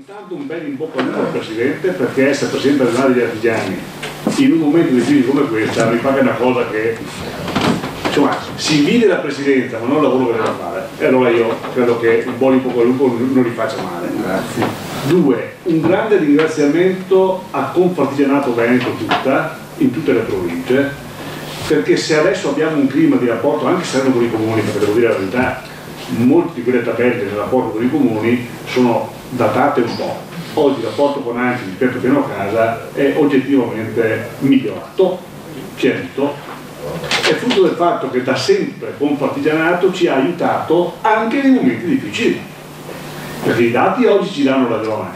Intanto un bel in bocca al lupo al Presidente, perché essere Presidente regionale degli artigiani in un momento di crisi come questa mi pare una cosa che insomma si vide la Presidenza ma non il lavoro che deve fare, e allora io credo che un buon in bocca al lupo non gli faccia male. Grazie. Due, un grande ringraziamento a Confartigianato Veneto in tutte le province, perché se adesso abbiamo un clima di rapporto anche sereno con i comuni, perché devo dire la verità, molte di quelle tabelle del rapporto con i comuni sono datate un po'. Oggi il rapporto con ANCI rispetto a Piano Casa è oggettivamente migliorato, chiarito, è frutto del fatto che da sempre Confartigianato ci ha aiutato anche nei momenti difficili, perché i dati oggi ci danno ragione,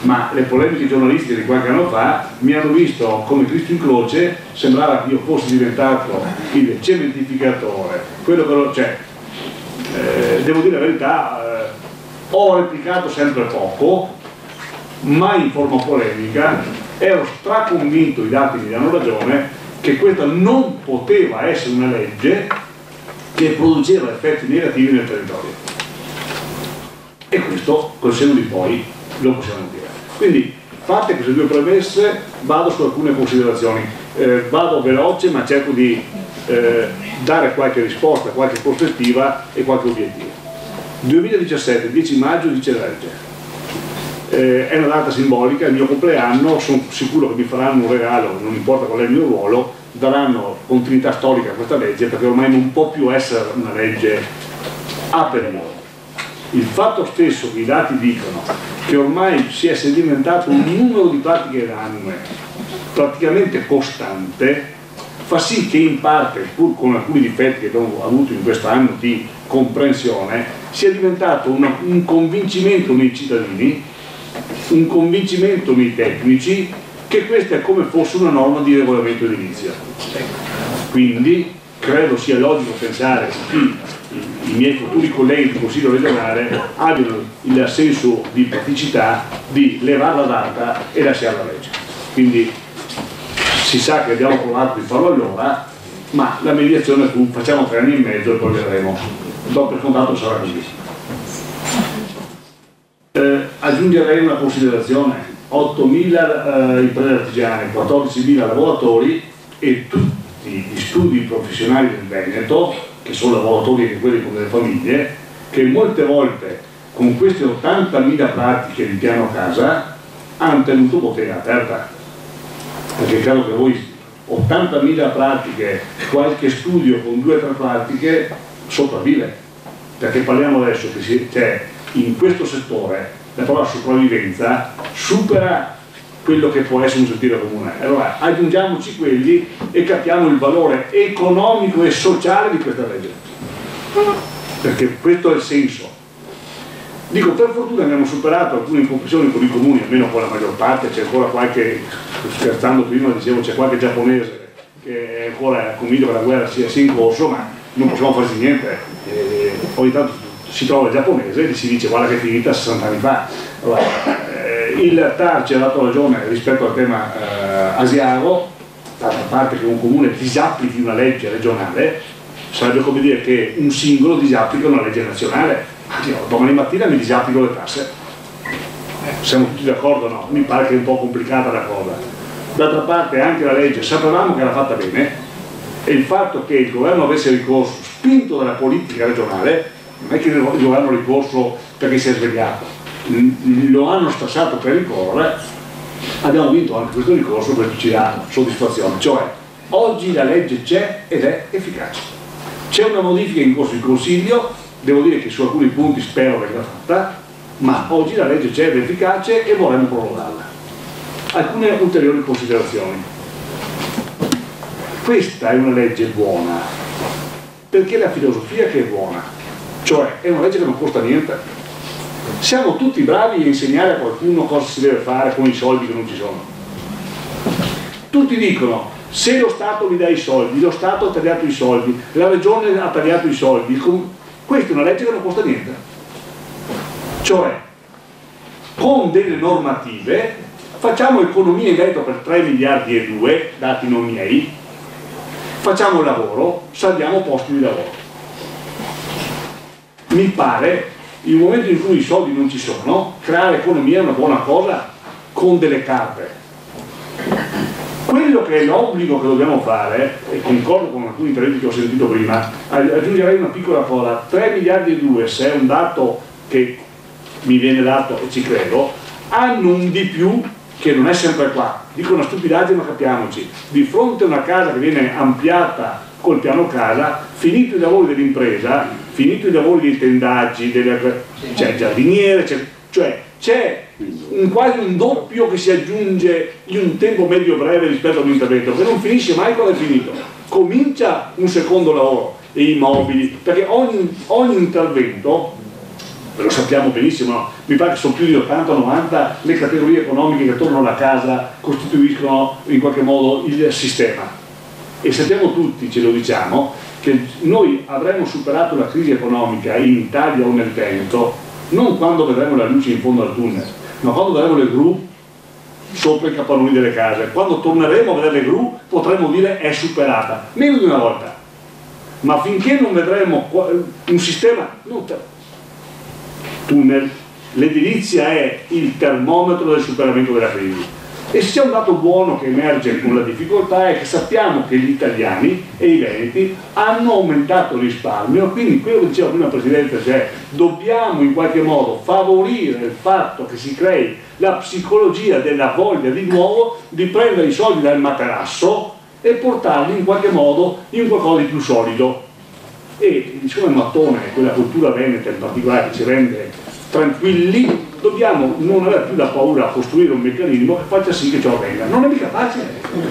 ma le polemiche giornalistiche di qualche anno fa mi hanno visto come Cristo in croce, sembrava che io fossi diventato il cementificatore, quello che devo dire la verità, ho replicato sempre poco, mai in forma polemica, ero straconvinto, i dati mi danno ragione, che questa non poteva essere una legge che produceva effetti negativi nel territorio. E questo, col senno di poi, lo possiamo dire. Quindi, fatte queste due premesse, vado su alcune considerazioni. Vado veloce, ma cerco di dare qualche risposta, qualche prospettiva e qualche obiettivo. 2017, 10 maggio, dice la legge. È una data simbolica, il mio compleanno, sono sicuro che mi faranno un regalo, non importa qual è il mio ruolo, daranno continuità storica a questa legge, perché ormai non può più essere una legge a periodo. Il fatto stesso che i dati dicono che ormai si è sedimentato un numero di pratiche annue praticamente costante, fa sì che in parte, pur con alcuni difetti che abbiamo avuto in quest'anno di comprensione, sia diventato un convincimento nei cittadini, un convincimento nei tecnici, che questa è come fosse una norma di regolamento edilizio. Quindi credo sia logico pensare che i miei futuri colleghi di Consiglio regionale abbiano il senso di praticità di levare la data e lasciare la legge. Quindi si sa che abbiamo provato di farlo allora, ma la mediazione fu facciamo 3 anni e mezzo e poi vedremo. Do per contato sarà così. Aggiungerei una considerazione: 8.000 imprese artigiane, 14.000 lavoratori e tutti gli studi professionali del Veneto, che sono lavoratori anche quelli come le famiglie, che molte volte con queste 80.000 pratiche di piano casa hanno tenuto bottega aperta, perché credo che voi 80.000 pratiche, qualche studio con 2 o 3 pratiche sopravvive, perché parliamo adesso che in questo settore la parola sopravvivenza supera quello che può essere un sentire comune. Allora aggiungiamoci quelli e capiamo il valore economico e sociale di questa legge, perché questo è il senso. Dico, per fortuna abbiamo superato alcune incomprensioni con i comuni, almeno con la maggior parte. C'è ancora qualche, scherzando prima dicevo, c'è qualche giapponese che è ancora convinto che la guerra sia in corso, ma non possiamo farci niente. Ogni tanto si trova il giapponese e si dice guarda che è finita 60 anni fa. Allora, il TAR ci ha dato ragione rispetto al tema asiago, d'altra parte che un comune disapplichi una legge regionale sarebbe come dire che un singolo disapplica una legge nazionale. Domani mattina mi disapplico le tasse. Siamo tutti d'accordo? No? Mi pare che è un po' complicata la cosa. D'altra parte anche la legge sapevamo che era fatta bene, e il fatto che il governo avesse ricorso, spinto dalla politica regionale, non è che il governo ha ricorso perché si è svegliato, lo hanno stassato per ricorrere, abbiamo vinto anche questo ricorso, questo ci dà soddisfazione. Cioè, oggi la legge c'è ed è efficace. C'è una modifica in corso di consiglio, devo dire che su alcuni punti spero venga fatta, ma oggi la legge c'è ed è efficace e vorremmo prorogarla. Alcune ulteriori considerazioni. Questa è una legge buona, perché la filosofia che è buona, cioè è una legge che non costa niente. Siamo tutti bravi a insegnare a qualcuno cosa si deve fare con i soldi che non ci sono. Tutti dicono, se lo Stato mi dà i soldi, lo Stato ha tagliato i soldi, la Regione ha tagliato i soldi. Questa è una legge che non costa niente. Cioè, con delle normative, facciamo economia in Veneto per 3 miliardi e 2, dati non miei, facciamo il lavoro, salviamo posti di lavoro. Mi pare in un momento in cui i soldi non ci sono, creare economia è una buona cosa con delle carte. Quello che è l'obbligo che dobbiamo fare, e concordo con alcuni interventi che ho sentito prima, aggiungerei una piccola cosa: 3 miliardi e 2, se è un dato che mi viene dato e ci credo, hanno un di più che non è sempre qua. Dico una stupidaggine, ma capiamoci: di fronte a una casa che viene ampliata col piano casa, finito i lavori dell'impresa, finito i lavori dei tendaggi, c'è il giardiniere, c'è quasi un doppio che si aggiunge in un tempo medio breve rispetto a un intervento che non finisce mai quando è finito. Comincia un secondo lavoro e i mobili, perché ogni intervento, lo sappiamo benissimo, no? Mi pare che sono più di 80-90 le categorie economiche che attorno alla casa costituiscono in qualche modo il sistema, e sappiamo tutti, ce lo diciamo, che noi avremo superato la crisi economica in Italia o nel Veneto non quando vedremo la luce in fondo al tunnel, ma quando vedremo le gru sopra i capannoni delle case. Quando torneremo a vedere le gru potremo dire è superata, meno di una volta, ma finché non vedremo un sistema tunnel, l'edilizia è il termometro del superamento della crisi. E se c'è un dato buono che emerge con la difficoltà è che sappiamo che gli italiani e i veneti hanno aumentato il risparmio, quindi quello che diceva prima il Presidente, cioè dobbiamo in qualche modo favorire il fatto che si crei la psicologia della voglia di nuovo di prendere i soldi dal materasso e portarli in qualche modo in qualcosa di più solido. E siccome il mattone, quella cultura veneta in particolare che ci rende tranquilli, dobbiamo non avere più la paura a costruire un meccanismo che faccia sì che ciò avvenga. Non è mica facile,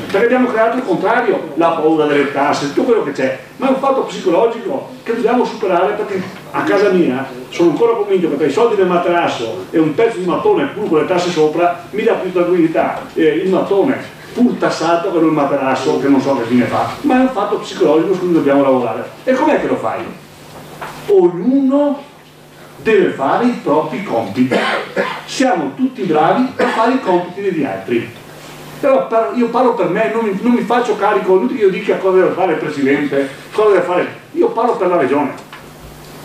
perché abbiamo creato il contrario, la paura delle tasse, tutto quello che c'è, ma è un fatto psicologico che dobbiamo superare, perché a casa mia sono ancora convinto che tra i soldi del materasso e un pezzo di mattone pur con le tasse sopra mi dà più tranquillità il mattone pur tassato che non il materasso che non so che fine fa, ma è un fatto psicologico su cui dobbiamo lavorare. E com'è che lo fai? Ognuno deve fare i propri compiti, siamo tutti bravi a fare i compiti degli altri. Però io parlo per me, non mi faccio carico, non che io dica cosa deve fare il Presidente, cosa deve fare, io parlo per la Regione.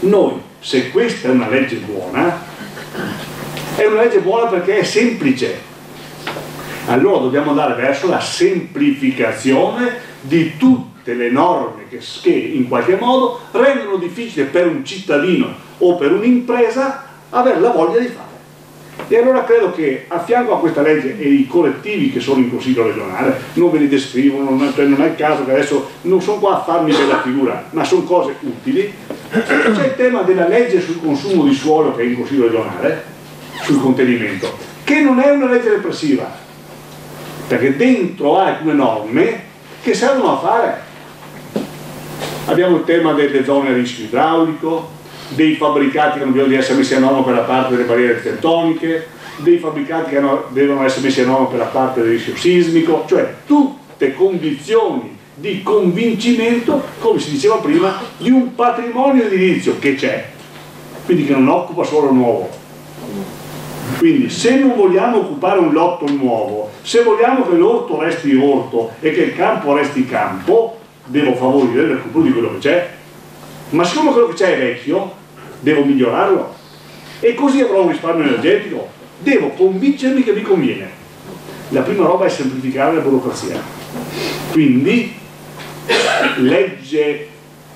Noi, se questa è una legge buona perché è semplice. Allora dobbiamo andare verso la semplificazione di tutte le norme che in qualche modo rendono difficile per un cittadino o per un'impresa avere la voglia di fare. E allora credo che a fianco a questa legge e i correttivi che sono in Consiglio regionale, non ve li descrivo, non è il caso che adesso non sono qua a farmi bella figura, ma sono cose utili. C'è il tema della legge sul consumo di suolo che è in Consiglio regionale, sul contenimento, che non è una legge repressiva, perché dentro ha alcune norme che servono a fare. Abbiamo il tema delle zone a rischio idraulico, dei fabbricati che hanno bisogno di essere messi a norma per la parte delle barriere architettoniche, dei fabbricati che devono essere messi a norma per la parte del rischio sismico, cioè tutte condizioni di convincimento, come si diceva prima, di un patrimonio edilizio che c'è, quindi che non occupa solo nuovo. Quindi se non vogliamo occupare un lotto nuovo, se vogliamo che l'orto resti orto e che il campo resti campo, devo favorire il recupero di quello che c'è. Ma siccome quello che c'è è vecchio, devo migliorarlo, e così avrò un risparmio energetico. Devo convincermi che mi conviene. La prima roba è semplificare la burocrazia. Quindi legge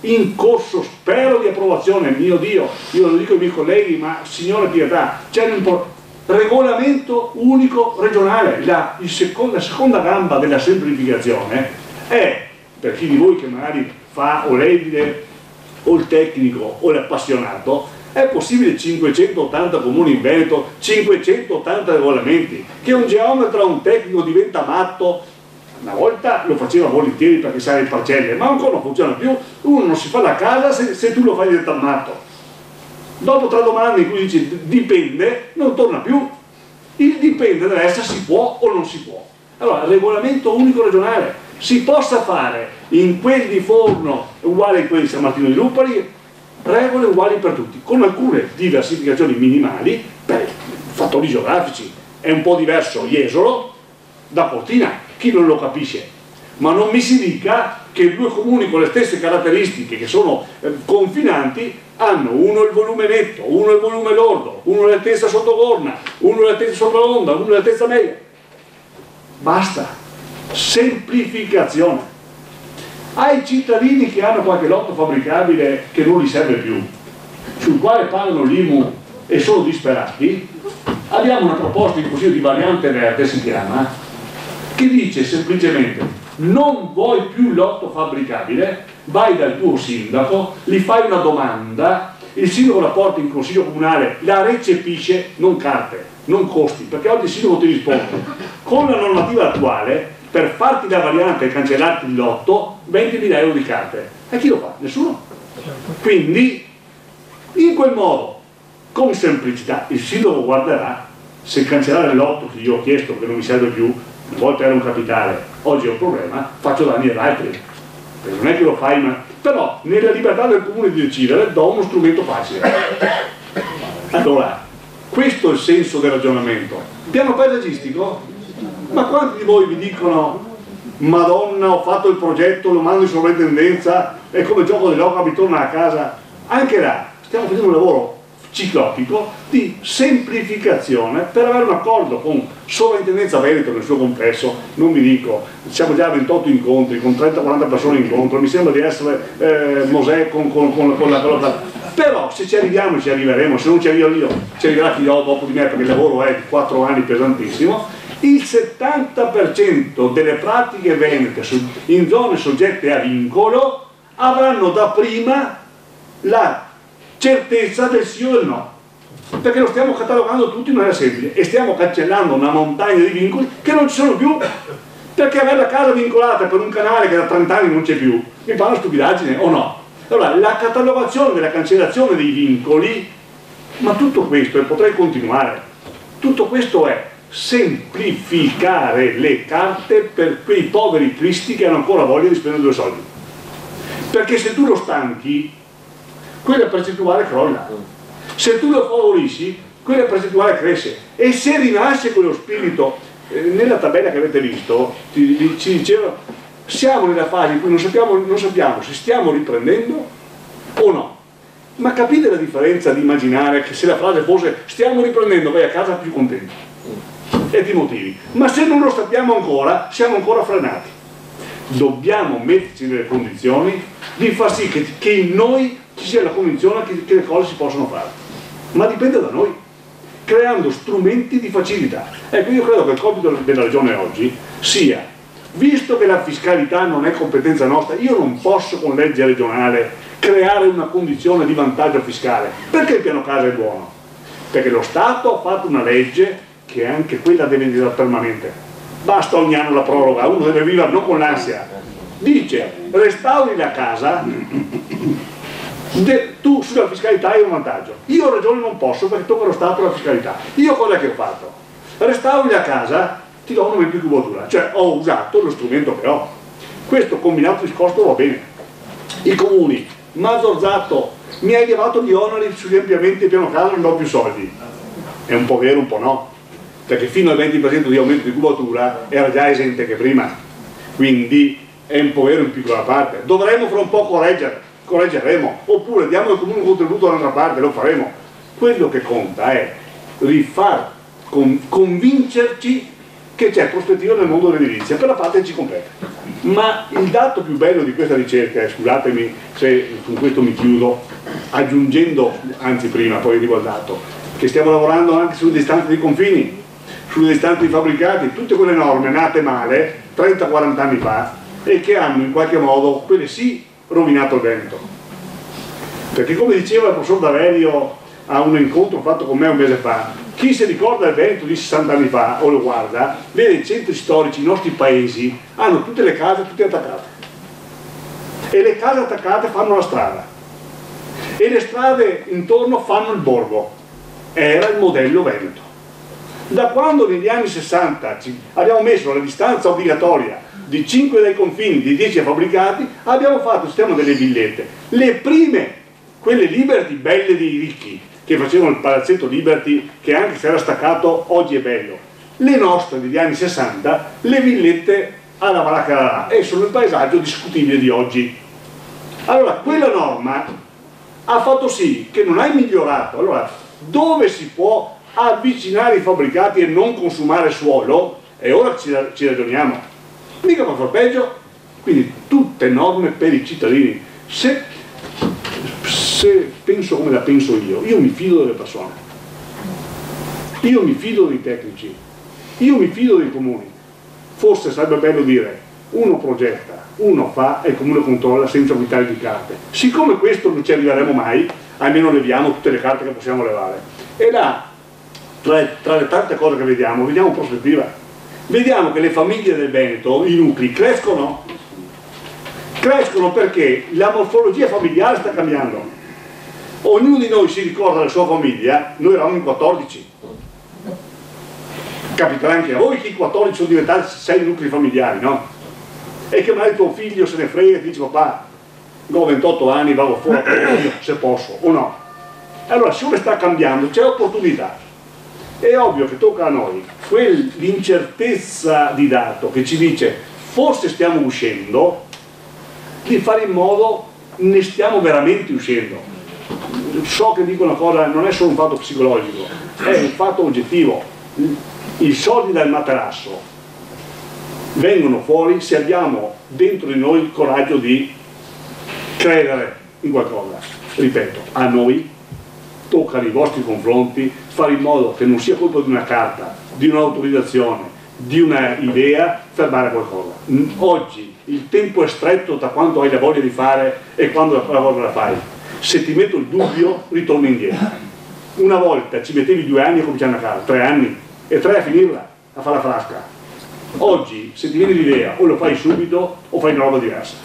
in corso, spero di approvazione, mio Dio, io lo dico ai miei colleghi, ma signore pietà, c'è un regolamento unico regionale. La seconda gamba della semplificazione è, per chi di voi che magari fa o l'edile o il tecnico o l'appassionato, è possibile 580 comuni in Veneto, 580 regolamenti, che un geometra o un tecnico diventa matto. Una volta lo faceva volentieri perché sai le parcelle, ma ancora non funziona più. Uno non si fa la casa se tu lo fai diventare matto. Dopo 3 domande in cui dici dipende, non torna più. Il dipende deve essere si può o non si può. Allora, regolamento unico regionale, si possa fare in quelli di Forno uguale a quelli di San Martino di Lupari, regole uguali per tutti, con alcune diversificazioni minimali per fattori geografici. È un po' diverso Jesolo da Cortina, chi non lo capisce, ma non mi si dica che due comuni con le stesse caratteristiche, che sono confinanti, hanno uno il volume netto, uno il volume lordo, uno l'altezza sottogorna, uno l'altezza sopra l'onda, uno l'altezza media. Basta. Semplificazione. Ai cittadini che hanno qualche lotto fabbricabile che non gli serve più, sul quale pagano l'IMU e sono disperati, abbiamo una proposta in Consiglio di variante verde, si chiama, che dice semplicemente: non vuoi più lotto fabbricabile, vai dal tuo sindaco, gli fai una domanda, il sindaco la porta in consiglio comunale, la recepisce, non carte, non costi, perché oggi il sindaco ti risponde. Con la normativa attuale, per farti la variante e cancellarti il lotto, 20.000 euro di carte. E chi lo fa? Nessuno. Quindi, in quel modo, con semplicità, il sindaco guarderà se cancellare il lotto che io ho chiesto, che non mi serve più. Una volta era un capitale, oggi è un problema, faccio danni agli altri. Non è che lo fai, ma... però nella libertà del comune di decidere do uno strumento facile. Allora, questo è il senso del ragionamento. Piano paesaggistico? Ma quanti di voi vi dicono: Madonna, ho fatto il progetto, lo mando in sovrintendenza e come gioco dell'oca mi torna a casa? Anche là stiamo facendo un lavoro ciclopico di semplificazione per avere un accordo con Sovrintendenza Veneto nel suo complesso. Non vi dico, siamo già a 28 incontri con 30-40 persone incontro, mi sembra di essere Mosè con la colonna. Però se ci arriviamo ci arriveremo, se non ci arrivo io ci arriverà chi dopo di me, perché il lavoro è di 4 anni pesantissimo. Il 70% delle pratiche venete in zone soggette a vincolo avranno da prima la certezza del sì o del no, perché lo stiamo catalogando tutti in maniera semplice e stiamo cancellando una montagna di vincoli che non ci sono più, perché avere la casa vincolata per un canale che da 30 anni non c'è più mi fa una stupidaggine o no? Allora, la catalogazione della cancellazione dei vincoli, ma tutto questo, e potrei continuare, tutto questo è semplificare le carte per quei poveri cristi che hanno ancora voglia di spendere 2 soldi, perché se tu lo stanchi quella percentuale crolla, se tu lo favorisci quella percentuale cresce, e se rinasce quello spirito. Nella tabella che avete visto ci diceva: siamo nella fase in cui non sappiamo se stiamo riprendendo o no. Ma capite la differenza di immaginare che se la frase fosse stiamo riprendendo, vai a casa più contento, e di motivi, ma se non lo sappiamo ancora siamo ancora frenati. Dobbiamo metterci nelle condizioni di far sì che in noi ci sia la convinzione che le cose si possono fare, ma dipende da noi, creando strumenti di facilità. Ecco, io credo che il compito della Regione oggi sia, visto che la fiscalità non è competenza nostra, io non posso con legge regionale creare una condizione di vantaggio fiscale. Perché il piano casa è buono? Perché lo Stato ha fatto una legge che anche quella deve diventare permanente. Basta ogni anno la proroga, uno deve vivere non con l'ansia. Dice: restauri la casa, tu sulla fiscalità hai un vantaggio. Io Regione non posso perché tocca allo Stato la fiscalità. Io cosa che ho fatto? Restauri la casa, ti do un aumento di cubatura, cioè ho usato lo strumento che ho. Questo combinato discorso va bene. I comuni: ma Zorzato, mi hai levato gli oneri sugli ampliamenti del piano casa, non do più soldi. È un po' vero, un po' no, perché fino al 20% di aumento di cubatura era già esente che prima, quindi è un po' vero in piccola parte. Dovremmo fra un po' correggeremo, oppure diamo al comune un contributo dall'altra parte, lo faremo. Quello che conta è convincerci che c'è prospettiva nel mondo dell'edilizia, per la parte che ci compete. Ma il dato più bello di questa ricerca, e scusatemi se con questo mi chiudo, aggiungendo, anzi prima, poi arrivo al dato, che stiamo lavorando anche sulle distanze dei confini, sulle distanze dei fabbricati, tutte quelle norme nate male 30-40 anni fa e che hanno in qualche modo, quelle sì, rovinato il Veneto. Perché come diceva il professor Daverio a un incontro fatto con me un mese fa, chi si ricorda il Veneto di 60 anni fa o lo guarda, vede i centri storici, i nostri paesi hanno tutte le case tutte attaccate, e le case attaccate fanno la strada e le strade intorno fanno il borgo. Era il modello Veneto. Da quando negli anni 60 abbiamo messo la distanza obbligatoria di 5 dai confini, di 10 ai fabbricati, abbiamo fatto il sistema delle villette. Le prime, quelle Liberty belle dei ricchi, che facevano il palazzetto Liberty, che anche se era staccato oggi è bello. Le nostre degli anni 60, le villette alla Valacca e sono il paesaggio discutibile di oggi. Allora quella norma ha fatto sì che non hai migliorato. Allora dove si può avvicinare i fabbricati e non consumare suolo, e ora ci ragioniamo, mica per far peggio. Quindi tutte norme per i cittadini. Se penso come la penso io mi fido delle persone, io mi fido dei tecnici, io mi fido dei comuni. Forse sarebbe bello dire uno progetta, uno fa e il comune controlla senza buttare di carte. Siccome questo non ci arriveremo mai, almeno leviamo tutte le carte che possiamo levare. E là, tra le tante cose che vediamo prospettiva. Vediamo che le famiglie del Veneto, i nuclei, crescono perché la morfologia familiare sta cambiando. Ognuno di noi si ricorda la sua famiglia, noi eravamo in 14. Capiterà anche a voi che i 14 sono diventati 6 nuclei familiari, no? E che magari tuo figlio se ne frega e ti dice papà, ho 28 anni, vado fuori se posso o no. Allora siccome sta cambiando c'è opportunità. È ovvio che tocca a noi l'incertezza di dato che ci dice forse stiamo uscendo, di fare in modo ne stiamo veramente uscendo. So che dico una cosa, non è solo un fatto psicologico, è un fatto oggettivo. I soldi dal materasso vengono fuori se abbiamo dentro di noi il coraggio di credere in qualcosa. Ripeto, a noi tocca nei vostri confronti fare in modo che non sia colpa di una carta, di un'autorizzazione, di una idea, fermare qualcosa. Oggi il tempo è stretto da quanto hai la voglia di fare e quando la cosa la fai. Se ti metto il dubbio, ritorno indietro. Una volta ci mettevi 2 anni a cominciare una casa, 3 anni, e 3 a finirla, a fare la frasca. Oggi, se ti viene l'idea, o lo fai subito o fai una roba diversa.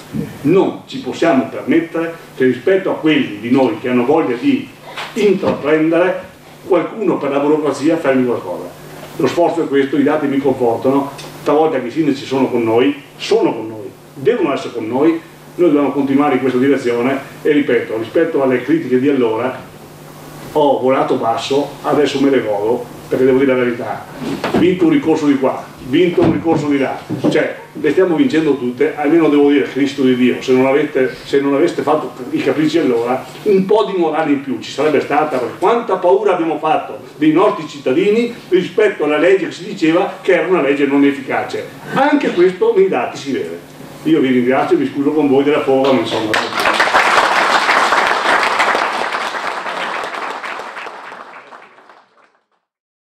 Non ci possiamo permettere che rispetto a quelli di noi che hanno voglia di intraprendere, qualcuno per la burocrazia fermi qualcosa. Lo sforzo è questo, i dati mi confortano, stavolta che i sindaci sono con noi, devono essere con noi dobbiamo continuare in questa direzione e ripeto, rispetto alle critiche di allora, ho volato basso, adesso me le godo, perché devo dire la verità, vinto un ricorso di qua, vinto un ricorso di là, cioè le stiamo vincendo tutte, almeno devo dire Cristo di Dio, se non aveste fatto i capricci allora, un po' di morale in più ci sarebbe stata, perché quanta paura abbiamo fatto dei nostri cittadini rispetto alla legge che si diceva che era una legge non efficace. Anche questo nei dati si vede. Io vi ringrazio e vi scuso con voi della foga, ma insomma...